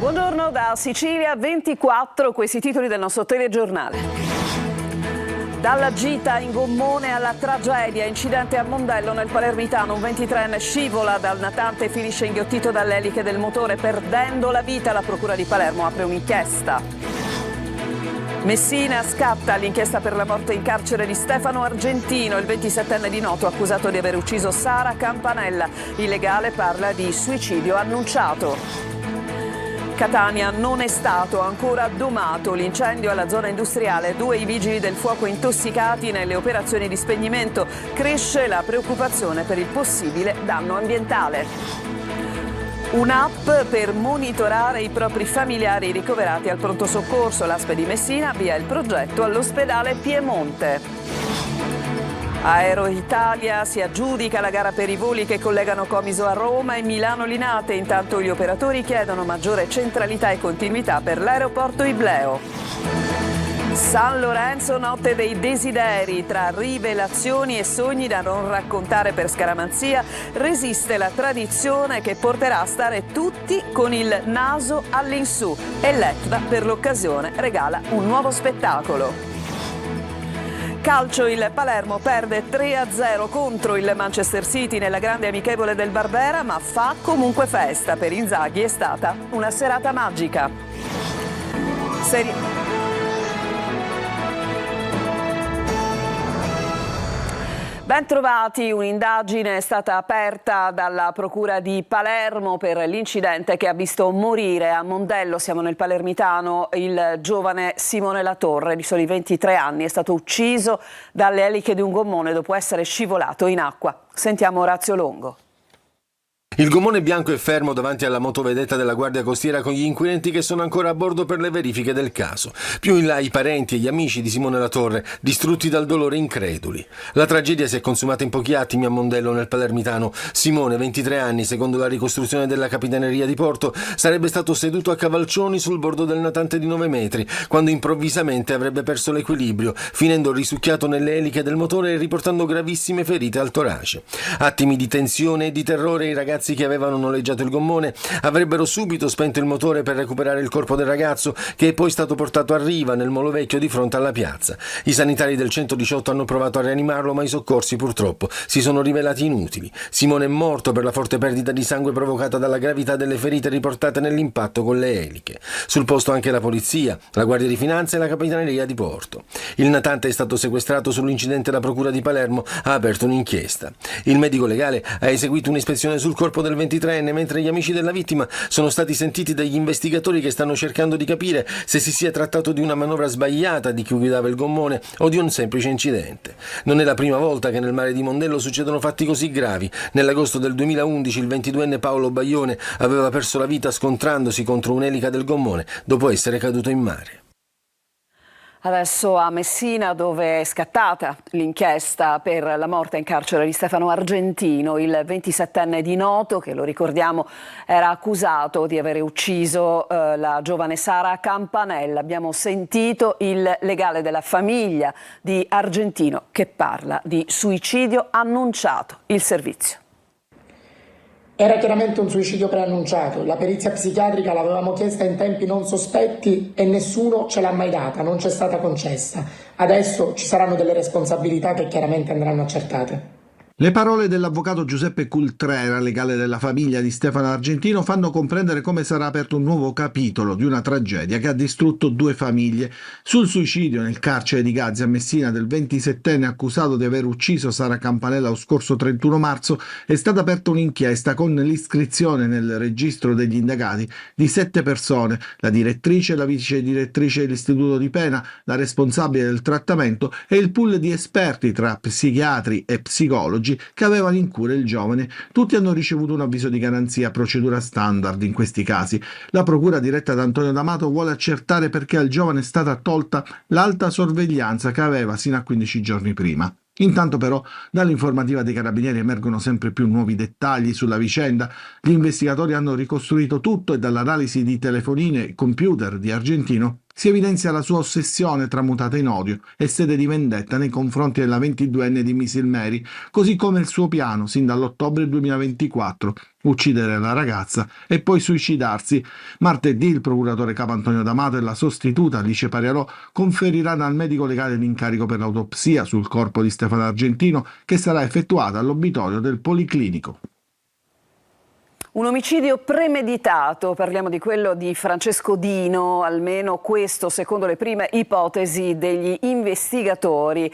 Buongiorno da Sicilia 24, questi titoli del nostro telegiornale. Dalla gita in gommone alla tragedia, incidente a Mondello nel Palermitano, un 23enne scivola dal natante e finisce inghiottito dalle eliche del motore perdendo la vita. La procura di Palermo apre un'inchiesta. Messina scatta l'inchiesta per la morte in carcere di Stefano Argentino, il 27enne di Noto accusato di aver ucciso Sara Campanella. Il legale parla di suicidio annunciato. Catania non è stato ancora domato l'incendio alla zona industriale. 2 i vigili del fuoco intossicati nelle operazioni di spegnimento. Cresce la preoccupazione per il possibile danno ambientale. Un'app per monitorare i propri familiari ricoverati al pronto soccorso. L'ASP di Messina avvia il progetto all'ospedale Piemonte. Aero Italia si aggiudica la gara per i voli che collegano Comiso a Roma e Milano Linate. Intanto gli operatori chiedono maggiore centralità e continuità per l'aeroporto Ibleo. San Lorenzo, notte dei desideri, tra rivelazioni e sogni da non raccontare per scaramanzia, resiste la tradizione che porterà a stare tutti con il naso all'insù e l'Etna per l'occasione regala un nuovo spettacolo. Calcio, il Palermo perde 3-0 contro il Manchester City nella grande amichevole del Barbera, ma fa comunque festa. Per Inzaghi è stata una serata magica. Bentrovati, un'indagine è stata aperta dalla Procura di Palermo per l'incidente che ha visto morire a Mondello, siamo nel Palermitano, il giovane Simone Latorre di soli 23 anni. È stato ucciso dalle eliche di un gommone dopo essere scivolato in acqua. Sentiamo Orazio Longo. Il gommone bianco è fermo davanti alla motovedetta della Guardia Costiera con gli inquirenti che sono ancora a bordo per le verifiche del caso. Più in là i parenti e gli amici di Simone Latorre, distrutti dal dolore increduli. La tragedia si è consumata in pochi attimi a Mondello nel Palermitano. Simone, 23 anni, secondo la ricostruzione della Capitaneria di Porto, sarebbe stato seduto a cavalcioni sul bordo del natante di 9 metri, quando improvvisamente avrebbe perso l'equilibrio, finendo risucchiato nelle eliche del motore e riportando gravissime ferite al torace. Attimi di tensione e di terrore. I ragazzi che avevano noleggiato il gommone avrebbero subito spento il motore per recuperare il corpo del ragazzo, che è poi stato portato a riva nel Molo Vecchio di fronte alla piazza. I sanitari del 118 hanno provato a rianimarlo, ma i soccorsi purtroppo si sono rivelati inutili. Simone è morto per la forte perdita di sangue provocata dalla gravità delle ferite riportate nell'impatto con le eliche. Sul posto anche la polizia, la Guardia di Finanza e la Capitaneria di Porto. Il natante è stato sequestrato. Sull'incidente la Procura di Palermo ha aperto un'inchiesta. Il medico legale ha eseguito un'ispezione sul corpo del 23enne, mentre gli amici della vittima sono stati sentiti dagli investigatori che stanno cercando di capire se si sia trattato di una manovra sbagliata di chi guidava il gommone o di un semplice incidente. Non è la prima volta che nel mare di Mondello succedono fatti così gravi. Nell'agosto del 2011 il 22enne Paolo Baglione aveva perso la vita scontrandosi contro un'elica del gommone dopo essere caduto in mare. Adesso a Messina, dove è scattata l'inchiesta per la morte in carcere di Stefano Argentino, il 27enne di Noto, che lo ricordiamo era accusato di aver ucciso la giovane Sara Campanella. Abbiamo sentito il legale della famiglia di Argentino che parla di suicidio annunciato. Il servizio. Era chiaramente un suicidio preannunciato. La perizia psichiatrica l'avevamo chiesta in tempi non sospetti e nessuno ce l'ha mai data, non c'è stata concessa. Adesso ci saranno delle responsabilità che chiaramente andranno accertate. Le parole dell'avvocato Giuseppe Cultrera, legale della famiglia di Stefano Argentino, fanno comprendere come sarà aperto un nuovo capitolo di una tragedia che ha distrutto 2 famiglie. Sul suicidio nel carcere di Gazzi a Messina del 27enne accusato di aver ucciso Sara Campanella lo scorso 31 marzo è stata aperta un'inchiesta con l'iscrizione nel registro degli indagati di 7 persone: la direttrice, la vice direttrice dell'istituto di pena, la responsabile del trattamento e il pool di esperti tra psichiatri e psicologi che avevano in cura il giovane. Tutti hanno ricevuto un avviso di garanzia, procedura standard in questi casi. La procura diretta da Antonio D'Amato vuole accertare perché al giovane è stata tolta l'alta sorveglianza che aveva sino a 15 giorni prima. Intanto però dall'informativa dei carabinieri emergono sempre più nuovi dettagli sulla vicenda. Gli investigatori hanno ricostruito tutto e dall'analisi di telefonine e computer di Argentino si evidenzia la sua ossessione tramutata in odio e sede di vendetta nei confronti della 22enne di Misil Mary, così come il suo piano, sin dall'ottobre 2024, uccidere la ragazza e poi suicidarsi. Martedì il procuratore capo Antonio D'Amato e la sostituta Alice Pariarò conferiranno al medico legale l'incarico per l'autopsia sul corpo di Stefano Argentino, che sarà effettuata all'obitorio del Policlinico. Un omicidio premeditato, parliamo di quello di Francesco Dino, almeno questo secondo le prime ipotesi degli investigatori.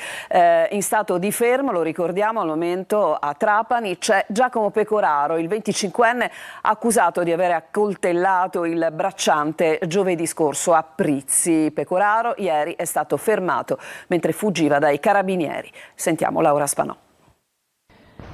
In stato di fermo, lo ricordiamo, al momento a Trapani c'è Giacomo Pecoraro, il 25enne accusato di aver accoltellato il bracciante giovedì scorso a Prizzi. Pecoraro ieri è stato fermato mentre fuggiva dai carabinieri. Sentiamo Laura Spanò.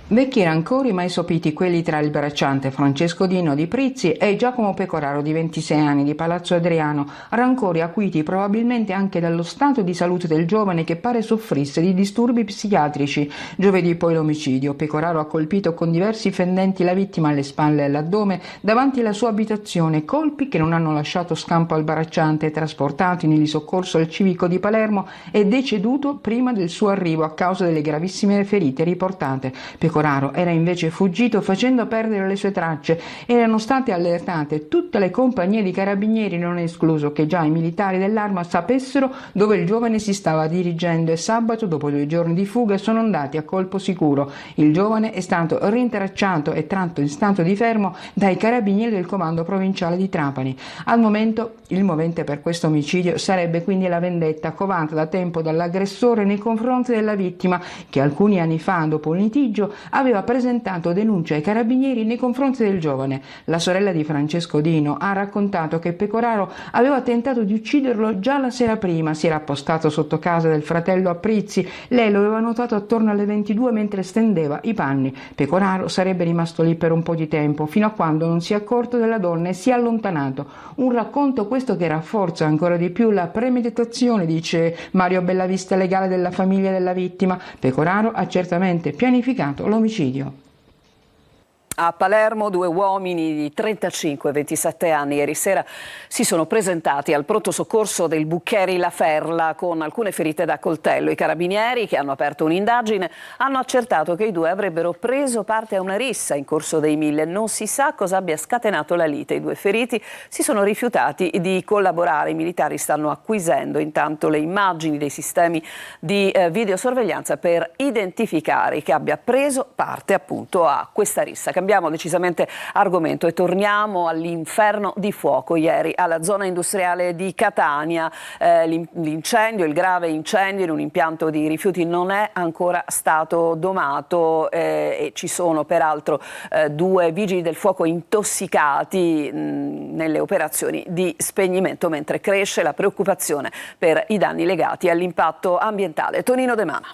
Vecchi rancori mai sopiti quelli tra il bracciante Francesco Dino di Prizzi e Giacomo Pecoraro di 26 anni di Palazzo Adriano, rancori acuiti probabilmente anche dallo stato di salute del giovane che pare soffrisse di disturbi psichiatrici. Giovedì poi l'omicidio. Pecoraro ha colpito con diversi fendenti la vittima alle spalle e all'addome davanti alla sua abitazione, colpi che non hanno lasciato scampo al bracciante, trasportato in soccorso al civico di Palermo e deceduto prima del suo arrivo a causa delle gravissime ferite riportate. Pecoraro era invece fuggito facendo perdere le sue tracce. Erano state allertate tutte le compagnie di carabinieri, non è escluso che già i militari dell'Arma sapessero dove il giovane si stava dirigendo e sabato, dopo 2 giorni di fuga, sono andati a colpo sicuro. Il giovane è stato rintracciato e tratto in stato di fermo dai carabinieri del comando provinciale di Trapani. Al momento il movente per questo omicidio sarebbe quindi la vendetta covata da tempo dall'aggressore nei confronti della vittima, che alcuni anni fa, dopo un litigio, aveva presentato denuncia ai carabinieri nei confronti del giovane. La sorella di Francesco Dino ha raccontato che Pecoraro aveva tentato di ucciderlo già la sera prima, si era appostato sotto casa del fratello a Prizzi, lei lo aveva notato attorno alle 22 mentre stendeva i panni. Pecoraro sarebbe rimasto lì per un po' di tempo, fino a quando non si è accorto della donna e si è allontanato. Un racconto questo che rafforza ancora di più la premeditazione, dice Mario Bellavista, legale della famiglia della vittima. Pecoraro ha certamente pianificato l'omicidio. A Palermo 2 uomini di 35 e 27 anni ieri sera si sono presentati al pronto soccorso del Buccheri La Ferla con alcune ferite da coltello. I carabinieri, che hanno aperto un'indagine, hanno accertato che i 2 avrebbero preso parte a una rissa in Corso dei Mille. Non si sa cosa abbia scatenato la lite. I 2 feriti si sono rifiutati di collaborare. I militari stanno acquisendo intanto le immagini dei sistemi di videosorveglianza per identificare chi abbia preso parte appunto a questa rissa. Cambiamo decisamente argomento e torniamo all'inferno di fuoco ieri alla zona industriale di Catania. L'incendio, il grave incendio in un impianto di rifiuti non è ancora stato domato e ci sono peraltro 2 vigili del fuoco intossicati nelle operazioni di spegnimento, mentre cresce la preoccupazione per i danni legati all'impatto ambientale. Tonino De Mana.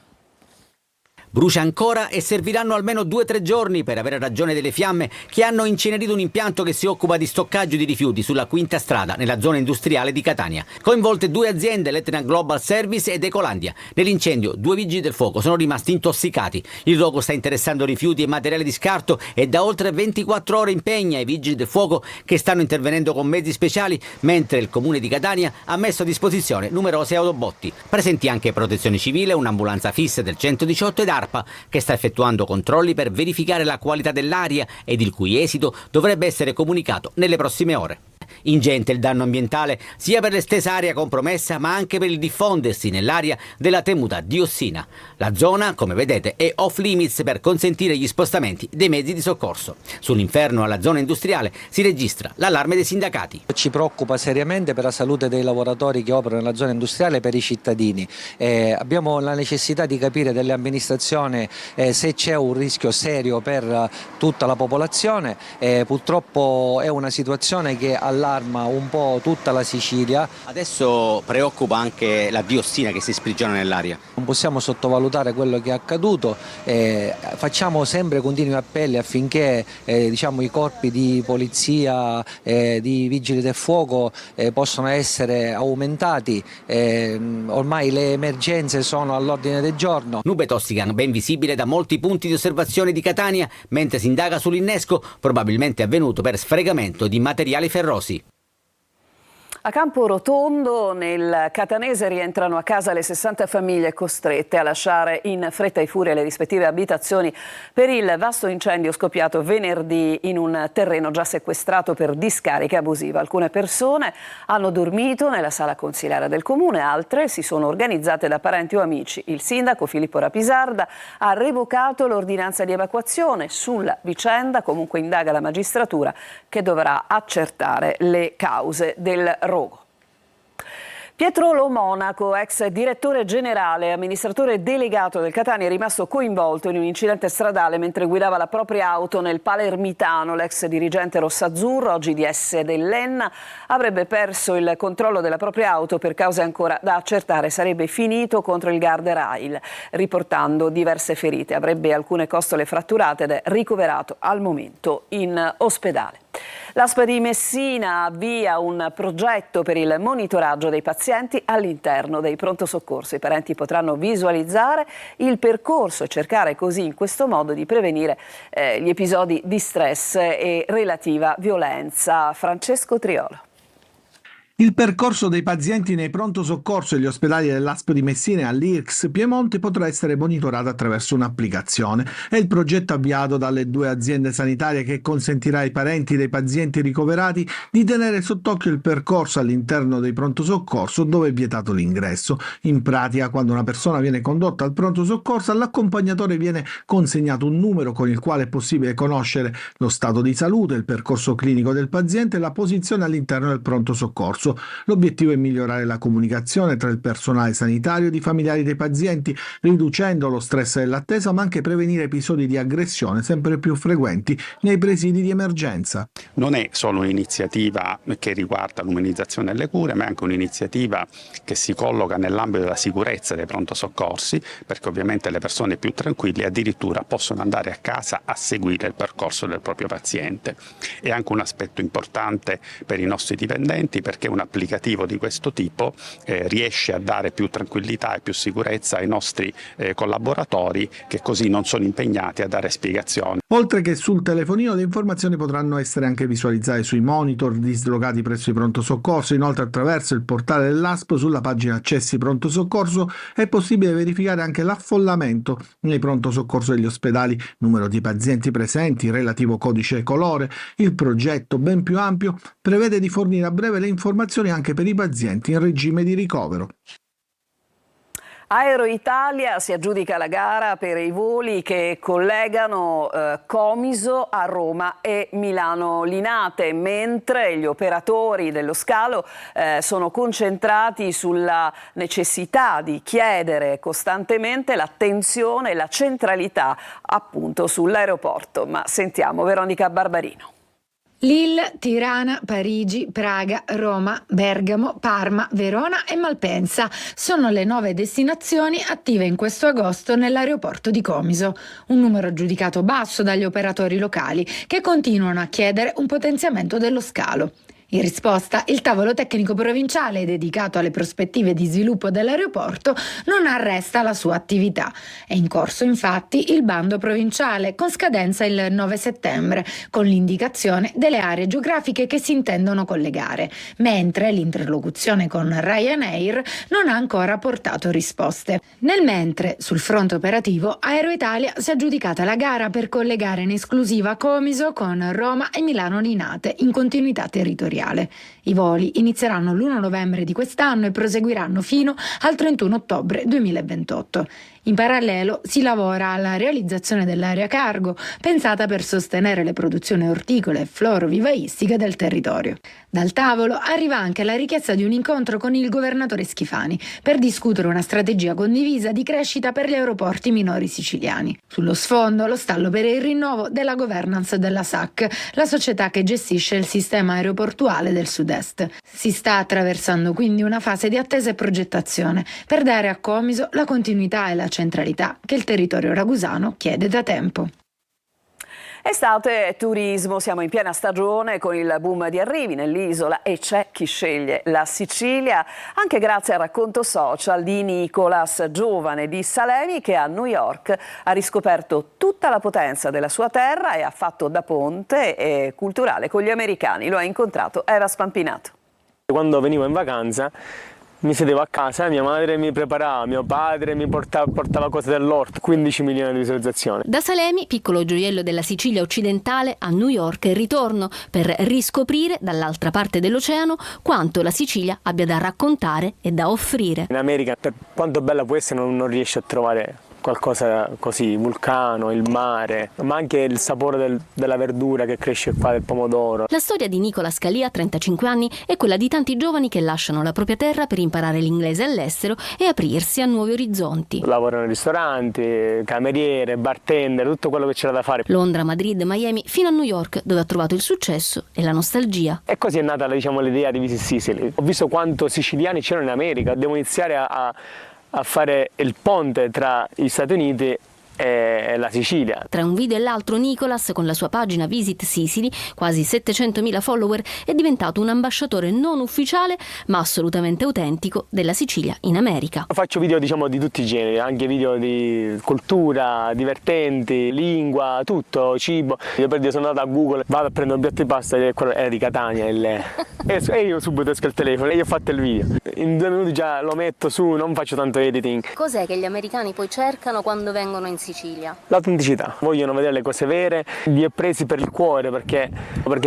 Brucia ancora e serviranno almeno 2-3 giorni per avere ragione delle fiamme che hanno incenerito un impianto che si occupa di stoccaggio di rifiuti sulla Quinta Strada, nella zona industriale di Catania. Coinvolte 2 aziende, l'Etna Global Service ed Ecolandia. Nell'incendio 2 vigili del fuoco sono rimasti intossicati. Il rogo sta interessando rifiuti e materiale di scarto e da oltre 24 ore impegna i vigili del fuoco che stanno intervenendo con mezzi speciali, mentre il comune di Catania ha messo a disposizione numerosi autobotti. Presenti anche Protezione Civile, un'ambulanza fissa del 118 ed che sta effettuando controlli per verificare la qualità dell'aria ed il cui esito dovrebbe essere comunicato nelle prossime ore. Ingente il danno ambientale sia per l'estesa area compromessa ma anche per il diffondersi nell'aria della temuta diossina. La zona, come vedete, è off limits per consentire gli spostamenti dei mezzi di soccorso. Sull'inferno alla zona industriale si registra l'allarme dei sindacati. Ci preoccupa seriamente per la salute dei lavoratori che operano nella zona industriale e per i cittadini. Abbiamo la necessità di capire dalle amministrazioni se c'è un rischio serio per tutta la popolazione. Purtroppo è una situazione che allarma un po' tutta la Sicilia. Adesso preoccupa anche la diossina che si sprigiona nell'aria. Non possiamo sottovalutare quello che è accaduto, facciamo sempre continui appelli affinché i corpi di polizia, di vigili del fuoco possano essere aumentati. Ormai le emergenze sono all'ordine del giorno. Nube tossica ben visibile da molti punti di osservazione di Catania, mentre si indaga sull'innesco probabilmente avvenuto per sfregamento di materiali ferrosi. A Campo Rotondo, nel catanese, rientrano a casa le 60 famiglie costrette a lasciare in fretta e furia le rispettive abitazioni per il vasto incendio scoppiato venerdì in un terreno già sequestrato per discarica abusiva. Alcune persone hanno dormito nella sala consiliare del comune, altre si sono organizzate da parenti o amici. Il sindaco Filippo Rapisarda ha revocato l'ordinanza di evacuazione. Sulla vicenda comunque indaga la magistratura, che dovrà accertare le cause del rogo. Pietro Lo Monaco, ex direttore generale e amministratore delegato del Catania, è rimasto coinvolto in un incidente stradale mentre guidava la propria auto nel Palermitano. L'ex dirigente rossazzurro, oggi DS dell'Enna, avrebbe perso il controllo della propria auto per cause ancora da accertare. Sarebbe finito contro il guardrail, riportando diverse ferite. Avrebbe alcune costole fratturate ed è ricoverato al momento in ospedale. L'ASP di Messina avvia un progetto per il monitoraggio dei pazienti all'interno dei pronto soccorso. I parenti potranno visualizzare il percorso e cercare così in questo modo di prevenire gli episodi di stress e relativa violenza. Francesco Triolo. Il percorso dei pazienti nei pronto soccorso e gli ospedali dell'ASP di Messina e all'IRCS Piemonte potrà essere monitorato attraverso un'applicazione. È il progetto avviato dalle due aziende sanitarie che consentirà ai parenti dei pazienti ricoverati di tenere sott'occhio il percorso all'interno dei pronto soccorso dove è vietato l'ingresso. In pratica, quando una persona viene condotta al pronto soccorso, all'accompagnatore viene consegnato un numero con il quale è possibile conoscere lo stato di salute, il percorso clinico del paziente e la posizione all'interno del pronto soccorso. L'obiettivo è migliorare la comunicazione tra il personale sanitario e i familiari dei pazienti, riducendo lo stress dell'attesa, ma anche prevenire episodi di aggressione sempre più frequenti nei presidi di emergenza. Non è solo un'iniziativa che riguarda l'umanizzazione delle cure, ma è anche un'iniziativa che si colloca nell'ambito della sicurezza dei pronto soccorsi, perché ovviamente le persone più tranquille addirittura possono andare a casa a seguire il percorso del proprio paziente. È anche un aspetto importante per i nostri dipendenti, perché un applicativo di questo tipo riesce a dare più tranquillità e più sicurezza ai nostri collaboratori, che così non sono impegnati a dare spiegazioni. Oltre che sul telefonino, le informazioni potranno essere anche visualizzate sui monitor dislocati presso i pronto soccorso. Inoltre, attraverso il portale dell'ASP, sulla pagina Accessi Pronto Soccorso, è possibile verificare anche l'affollamento nei pronto soccorso degli ospedali, numero di pazienti presenti, relativo codice e colore. Il progetto, ben più ampio, prevede di fornire a breve le informazioni anche per i pazienti in regime di ricovero. Aero Italia si aggiudica la gara per i voli che collegano Comiso a Roma e Milano Linate, mentre gli operatori dello scalo sono concentrati sulla necessità di chiedere costantemente l'attenzione e la centralità appunto sull'aeroporto. Ma sentiamo Veronica Barbarino. Lille, Tirana, Parigi, Praga, Roma, Bergamo, Parma, Verona e Malpensa sono le 9 destinazioni attive in questo agosto nell'aeroporto di Comiso, un numero giudicato basso dagli operatori locali che continuano a chiedere un potenziamento dello scalo. In risposta, il tavolo tecnico provinciale dedicato alle prospettive di sviluppo dell'aeroporto non arresta la sua attività. È in corso infatti il bando provinciale con scadenza il 9 settembre, con l'indicazione delle aree geografiche che si intendono collegare, mentre l'interlocuzione con Ryanair non ha ancora portato risposte. Nel mentre, sul fronte operativo, Aero Italia si è aggiudicata la gara per collegare in esclusiva Comiso con Roma e Milano Linate in continuità territoriale. I voli inizieranno l'1 novembre di quest'anno e proseguiranno fino al 31 ottobre 2028. In parallelo si lavora alla realizzazione dell'area cargo, pensata per sostenere le produzioni orticole e florovivaistiche del territorio. Dal tavolo arriva anche la richiesta di un incontro con il governatore Schifani per discutere una strategia condivisa di crescita per gli aeroporti minori siciliani. Sullo sfondo lo stallo per il rinnovo della governance della SAC, la società che gestisce il sistema aeroportuale del Sud-Est. Si sta attraversando quindi una fase di attesa e progettazione per dare a Comiso la continuità e la centralità che il territorio ragusano chiede da tempo. Estate e turismo, siamo in piena stagione con il boom di arrivi nell'isola e c'è chi sceglie la Sicilia anche grazie al racconto social di Nicolas, giovane di Salemi che a New York ha riscoperto tutta la potenza della sua terra e ha fatto da ponte culturale con gli americani. Lo ha incontrato Eva Spampinato. Quando venivo in vacanza mi sedevo a casa, mia madre mi preparava, mio padre mi portava cose dell'orto, 15 milioni di visualizzazioni. Da Salemi, piccolo gioiello della Sicilia occidentale, a New York il ritorno per riscoprire dall'altra parte dell'oceano quanto la Sicilia abbia da raccontare e da offrire. In America, per quanto bella può essere, non riesci a trovare qualcosa così, il vulcano, il mare, ma anche il sapore della verdura che cresce qua, del pomodoro. La storia di Nicola Scalia, 35 anni, è quella di tanti giovani che lasciano la propria terra per imparare l'inglese all'estero e aprirsi a nuovi orizzonti. Lavoro nei ristoranti, cameriere, bartender, tutto quello che c'era da fare. Londra, Madrid, Miami, fino a New York, dove ha trovato il successo e la nostalgia. E così è nata, l'idea di Visit Sicily. Ho visto quanto siciliani c'erano in America, devo iniziare a fare il ponte tra gli Stati Uniti e la Sicilia. Tra un video e l'altro, Nicolas, con la sua pagina Visit Sicily, quasi 700.000 follower, è diventato un ambasciatore non ufficiale ma assolutamente autentico della Sicilia in America. Faccio video di tutti i generi, anche video di cultura, divertenti, lingua, tutto, cibo. Io per dire sono andato a Google, vado a prendere un piatto di pasta e quello era di Catania e io subito esco il telefono e io ho fatto il video. In 2 minuti già lo metto su, non faccio tanto editing. Cos'è che gli americani poi cercano quando vengono in Sicilia? L'autenticità, vogliono vedere le cose vere, li ho presi per il cuore perché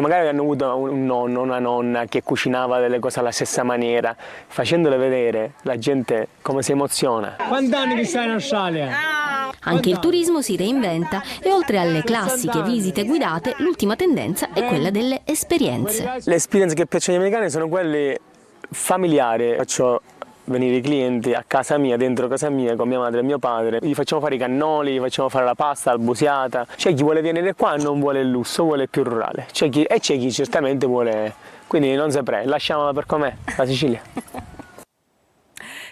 magari hanno avuto un nonno, una nonna che cucinava delle cose alla stessa maniera, facendole vedere la gente come si emoziona. Quanti anni che stai in Australia? Anche il turismo si reinventa e oltre alle classiche visite guidate, l'ultima tendenza è quella delle esperienze. Le esperienze che piacciono agli americani sono quelle familiari. Faccio venire i clienti a casa mia, dentro casa mia, con mia madre e mio padre. Gli facciamo fare i cannoli, gli facciamo fare la pasta, la busiata. C'è chi vuole venire qua e non vuole il lusso, vuole più rurale. C'è chi certamente vuole... Quindi non saprei, lasciamola per com'è, la Sicilia.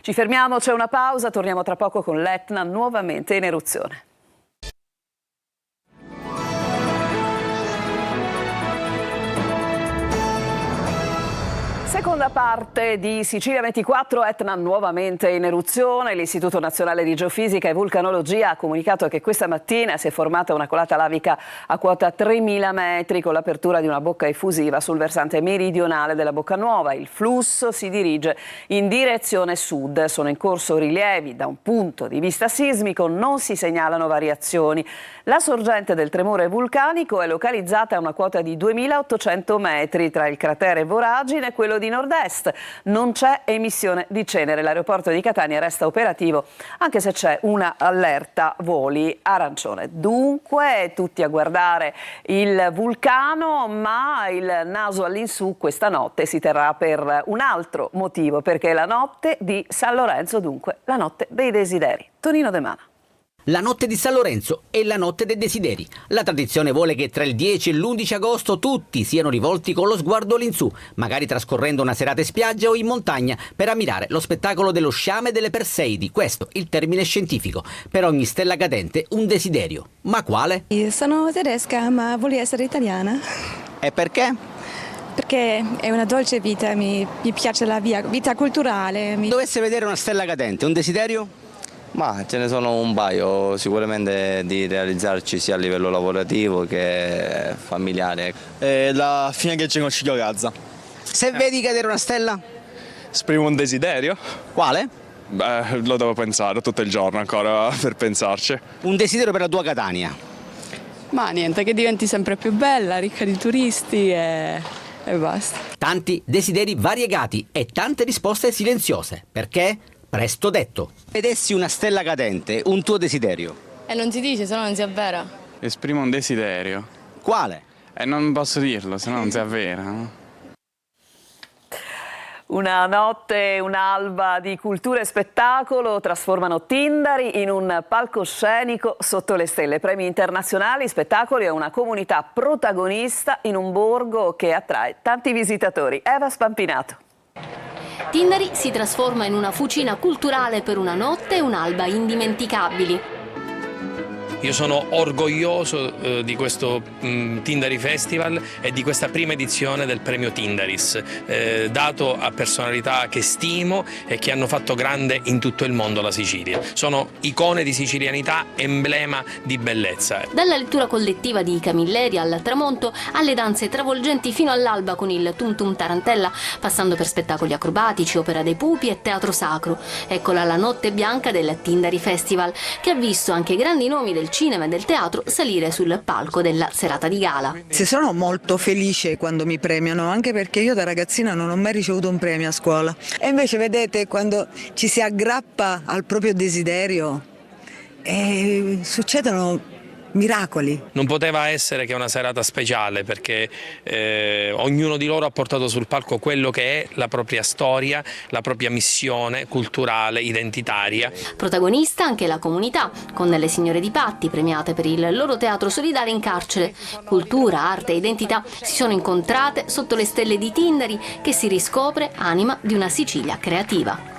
Ci fermiamo, c'è una pausa, torniamo tra poco con l'Etna nuovamente in eruzione. Seconda parte di Sicilia 24, Etna nuovamente in eruzione. L'Istituto Nazionale di Geofisica e Vulcanologia ha comunicato che questa mattina si è formata una colata lavica a quota 3.000 metri con l'apertura di una bocca effusiva sul versante meridionale della Bocca Nuova. Il flusso si dirige in direzione sud. Sono in corso rilievi. Da un punto di vista sismico non si segnalano variazioni. La sorgente del tremore vulcanico è localizzata a una quota di 2.800 metri tra il cratere Voragine e quello di nord-est. Non c'è emissione di cenere. L'aeroporto di Catania resta operativo anche se c'è una allerta voli arancione. Dunque tutti a guardare il vulcano, ma il naso all'insù questa notte si terrà per un altro motivo, perché è la notte di San Lorenzo, dunque la notte dei desideri. Tonino De Mana. La notte di San Lorenzo è la notte dei desideri. La tradizione vuole che tra il 10 e l'11 agosto tutti siano rivolti con lo sguardo all'insù, magari trascorrendo una serata in spiaggia o in montagna per ammirare lo spettacolo dello sciame delle Perseidi. Questo il termine scientifico. Per ogni stella cadente un desiderio. Ma quale? Io sono tedesca, ma voglio essere italiana. E perché? Perché è una dolce vita, mi piace la vita culturale. Dovesse vedere una stella cadente, un desiderio? Ma ce ne sono un paio, sicuramente di realizzarci sia a livello lavorativo che familiare. La fine che c'è con Ciglio Gazza. Se vedi cadere una stella? Esprimo un desiderio. Quale? Beh, lo devo pensare tutto il giorno ancora per pensarci. Un desiderio per la tua Catania? Ma niente, che diventi sempre più bella, ricca di turisti e basta. Tanti desideri variegati e tante risposte silenziose. Perché? Presto detto. Vedessi una stella cadente, un tuo desiderio? E non si dice, se no non si avvera. Esprimo un desiderio. Quale? Non posso dirlo, se no non si avvera. No? Una notte, un'alba di cultura e spettacolo trasformano Tindari in un palcoscenico sotto le stelle. Premi internazionali, spettacoli e una comunità protagonista in un borgo che attrae tanti visitatori. Eva Spampinato. Tindari si trasforma in una fucina culturale per una notte e un'alba indimenticabili. Io sono orgoglioso di questo Tindari Festival e di questa prima edizione del premio Tindaris, dato a personalità che stimo e che hanno fatto grande in tutto il mondo la Sicilia. Sono icone di sicilianità, emblema di bellezza. Dalla lettura collettiva di Camilleri al tramonto, alle danze travolgenti fino all'alba con il Tum Tum Tarantella, passando per spettacoli acrobatici, opera dei pupi e teatro sacro. Eccola la notte bianca del Tindari Festival, che ha visto anche grandi nomi del cinema e del teatro salire sul palco della serata di gala. Sono molto felice quando mi premiano, anche perché io da ragazzina non ho mai ricevuto un premio a scuola. E invece vedete, quando ci si aggrappa al proprio desiderio, succedono miracoli. Non poteva essere che una serata speciale, perché ognuno di loro ha portato sul palco quello che è la propria storia, la propria missione culturale, identitaria. Protagonista anche la comunità, con le Signore di Patti premiate per il loro teatro solidale in carcere. Cultura, arte e identità si sono incontrate sotto le stelle di Tindari, che si riscopre anima di una Sicilia creativa.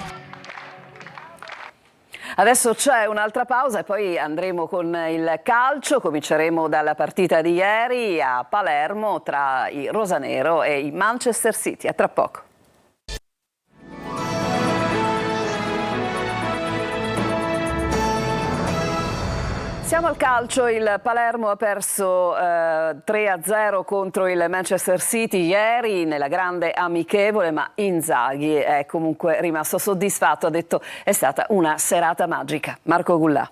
Adesso c'è un'altra pausa e poi andremo con il calcio. Cominceremo dalla partita di ieri a Palermo tra i rosanero e i Manchester City. A tra poco. Siamo al calcio, il Palermo ha perso 3-0 contro il Manchester City ieri nella grande amichevole, ma Inzaghi è comunque rimasto soddisfatto, ha detto è stata una serata magica. Marco Gullà.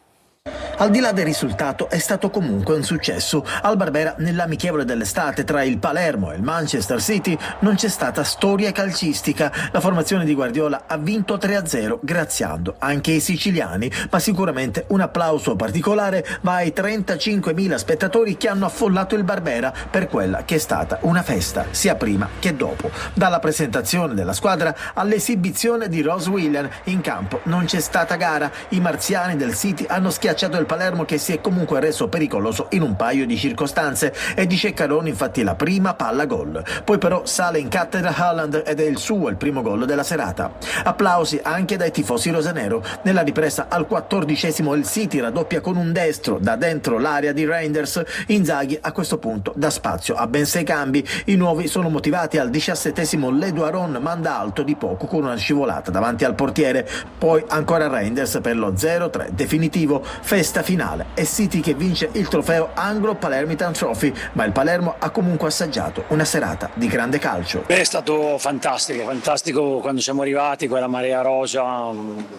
Al di là del risultato è stato comunque un successo. Al Barbera, nell'amichevole dell'estate tra il Palermo e il Manchester City, non c'è stata storia calcistica. La formazione di Guardiola ha vinto 3-0 graziando anche i siciliani, ma sicuramente un applauso particolare va ai 35.000 spettatori che hanno affollato il Barbera per quella che è stata una festa, sia prima che dopo. Dalla presentazione della squadra all'esibizione di Ross Willian in campo non c'è stata gara. I marziani del City hanno schiacciato il Palermo, che si è comunque reso pericoloso in un paio di circostanze, e di Ceccaroni infatti la prima palla gol. Poi però sale in cattedra Haaland ed è il suo il primo gol della serata. Applausi anche dai tifosi rosanero. Nella ripresa al 14° il City raddoppia con un destro da dentro l'area di Reinders. Inzaghi a questo punto dà spazio a ben 6 cambi. I nuovi sono motivati. Al 17° Ledo Aron manda alto di poco con una scivolata davanti al portiere. Poi ancora Reinders per lo 0-3 definitivo. Festa finale e City che vince il trofeo Anglo Palermitan Trophy, ma il Palermo ha comunque assaggiato una serata di grande calcio. È stato fantastico quando siamo arrivati, quella marea rosa,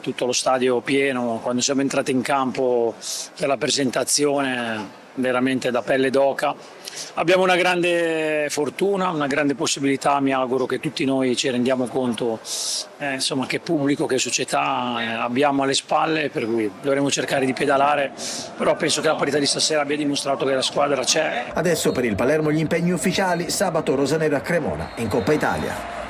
tutto lo stadio pieno, quando siamo entrati in campo per la presentazione, veramente da pelle d'oca. Abbiamo una grande fortuna, una grande possibilità, mi auguro che tutti noi ci rendiamo conto insomma, che pubblico, che società abbiamo alle spalle, per cui dovremo cercare di pedalare, però penso che la partita di stasera abbia dimostrato che la squadra c'è. Adesso per il Palermo gli impegni ufficiali: sabato rosanero a Cremona in Coppa Italia.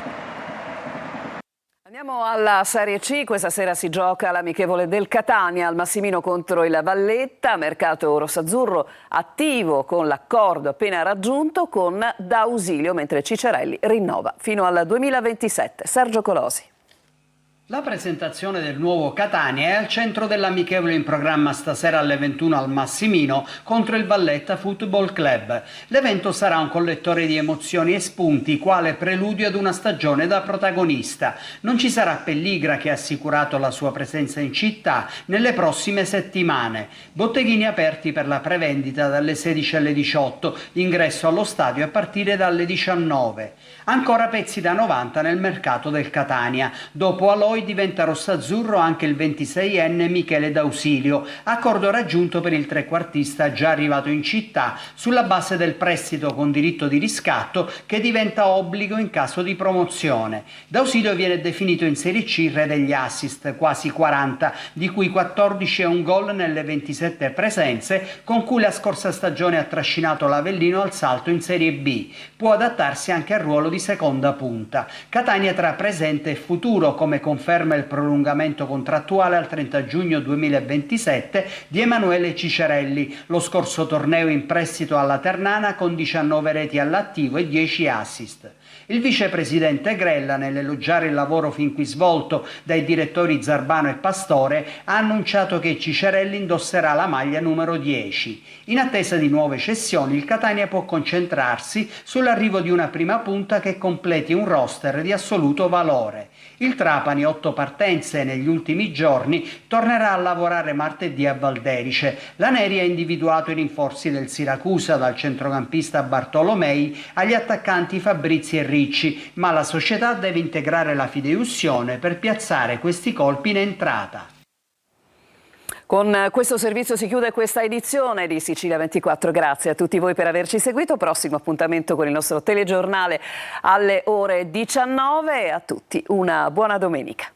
Andiamo alla Serie C, questa sera si gioca l'amichevole del Catania al Massimino contro il Valletta, mercato rossazzurro attivo con l'accordo appena raggiunto con D'Ausilio, mentre Cicerelli rinnova fino al 2027. Sergio Colosi. La presentazione del nuovo Catania è al centro dell'amichevole in programma stasera alle 21 al Massimino contro il Valletta Football Club. L'evento sarà un collettore di emozioni e spunti, quale preludio ad una stagione da protagonista. Non ci sarà Pelligra, che ha assicurato la sua presenza in città nelle prossime settimane. Botteghini aperti per la prevendita dalle 16 alle 18, ingresso allo stadio a partire dalle 19. Ancora pezzi da 90 nel mercato del Catania. Dopo Aloi diventa rossazzurro anche il 26enne Michele D'Ausilio, accordo raggiunto per il trequartista già arrivato in città sulla base del prestito con diritto di riscatto che diventa obbligo in caso di promozione. D'Ausilio viene definito in Serie C re degli assist, quasi 40, di cui 14 e un gol nelle 27 presenze con cui la scorsa stagione ha trascinato l'Avellino al salto in Serie B. Può adattarsi anche al ruolo di seconda punta. Catania tra presente e futuro, come conferma il prolungamento contrattuale al 30 giugno 2027 di Emanuele Cicerelli, lo scorso torneo in prestito alla Ternana con 19 reti all'attivo e 10 assist. Il vicepresidente Grella, nell'elogiare il lavoro fin qui svolto dai direttori Zarbano e Pastore, ha annunciato che Cicerelli indosserà la maglia numero 10. In attesa di nuove cessioni, il Catania può concentrarsi sull'arrivo di una prima punta che completi un roster di assoluto valore. Il Trapani, 8 partenze negli ultimi giorni, tornerà a lavorare martedì a Valderice. La Neri ha individuato i rinforzi del Siracusa, dal centrocampista Bartolomei agli attaccanti Fabrizi e Ricci, ma la società deve integrare la fideiussione per piazzare questi colpi in entrata. Con questo servizio si chiude questa edizione di Sicilia 24. Grazie a tutti voi per averci seguito. Prossimo appuntamento con il nostro telegiornale alle ore 19. A tutti una buona domenica.